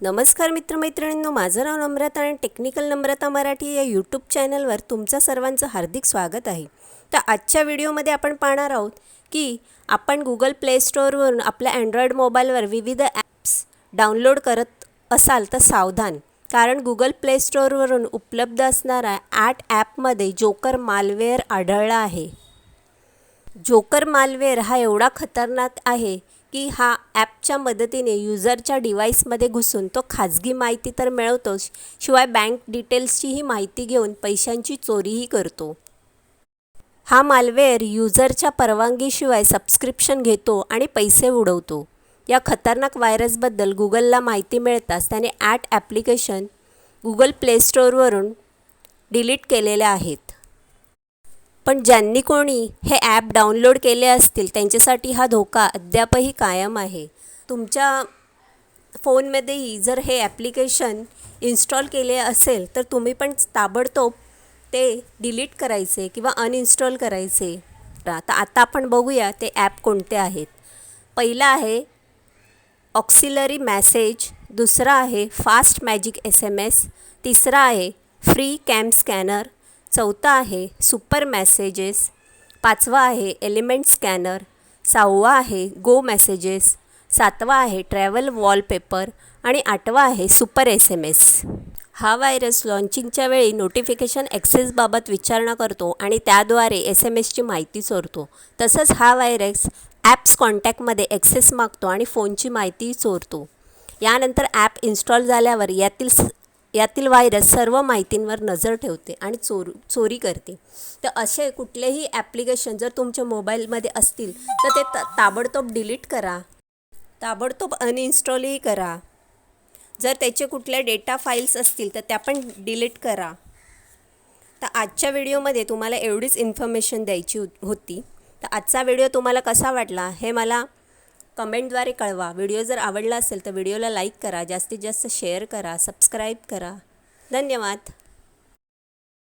नमस्कार मित्रमैत्रिणींनो, माझं नाव नम्रता आणि टेक्निकल नम्रता मराठी या यूट्यूब चॅनलवर तुमचं सर्वांचं हार्दिक स्वागत आहे. तर आजच्या व्हिडिओमध्ये आपण पाहणार आहोत की आपण गुगल प्ले स्टोअरवरून आपल्या अँड्रॉइड मोबाईलवर विविध ॲप्स डाउनलोड करत असाल तर सावधान, कारण गुगल प्ले स्टोअरवरून उपलब्ध असणाऱ्या ॲपमध्ये जोकर मालवेअर आढळला आहे. जोकर मालवेअर हा एवढा खतरनाक आहे की हा ॲपच्या मदतीने युजरच्या डिव्हाइसमध्ये घुसून तो खाजगी माहिती तर मिळवतोच, शिवाय बँक डिटेल्सचीही माहिती घेऊन पैशांची चोरीही करतो. हा मालवेअर युजरच्या परवानगीशिवाय सबस्क्रिप्शन घेतो आणि पैसे उडवतो. या खतरनाक व्हायरसबद्दल गुगलला माहिती मिळताच त्याने ॲप्लिकेशन गुगल प्ले स्टोअरवरून डिलीट केलेले आहेत. पण ज्यांनी कोणी हे ॲप डाउनलोड केले असतील त्यांच्यासाठी हा धोका अद्यापही कायम आहे. तुमच्या फोनमध्येही जर हे ॲप्लिकेशन इन्स्टॉल केले असेल तर तुम्ही पण ताबडतोब ते डिलीट करायचे किंवा अनइन्स्टॉल करायचे. तर आता आपण बघूया ते ॲप कोणते आहेत. पहिला आहे ऑक्सिलरी मॅसेज, दुसरा आहे फास्ट मॅजिक SMS, तिसरा आहे फ्री कॅम स्कॅनर, चौथा आहे सुपर मेसेजेस, पाचवा आहे एलिमेंट स्कॅनर, सहावा आहे गो मेसेजेस, सातवा आहे ट्रॅव्हल वॉलपेपर आणि आठवा आहे सुपर SMS. हा व्हायरस लॉन्चिंगच्या वेळी नोटिफिकेशन ॲक्सेसबाबत विचारणा करतो आणि त्याद्वारे SMS माहिती चोरतो. तसंच हा व्हायरस ॲप्स कॉन्टॅक्टमध्ये ॲक्सेस मागतो आणि फोनची माहिती चोरतो. यानंतर ॲप इन्स्टॉल झाल्यावर यातील व्हायरस सर्व माहितींवर नजर ठेवते आणि चोरी करते. तर असे कुठलेही ॲप्लिकेशन जर तुमच्या मोबाईलमध्ये असतील तर ते ताबडतोब डिलीट करा, ताबडतोब अनइन्स्टॉलही करा. जर त्याचे कुठल्या डेटा फाईल्स असतील तर त्या पण डिलीट करा. तर आजच्या व्हिडिओमध्ये तुम्हाला एवढीच इन्फॉर्मेशन द्यायची होती. तर आजचा व्हिडिओ तुम्हाला कसा वाटला हे मला कमेंटद्वारे कळवा. व्हिडिओ जर आवडला असेल तर व्हिडिओला लाईक करा, जास्तीत जास्त शेअर करा, सबस्क्राईब करा. धन्यवाद.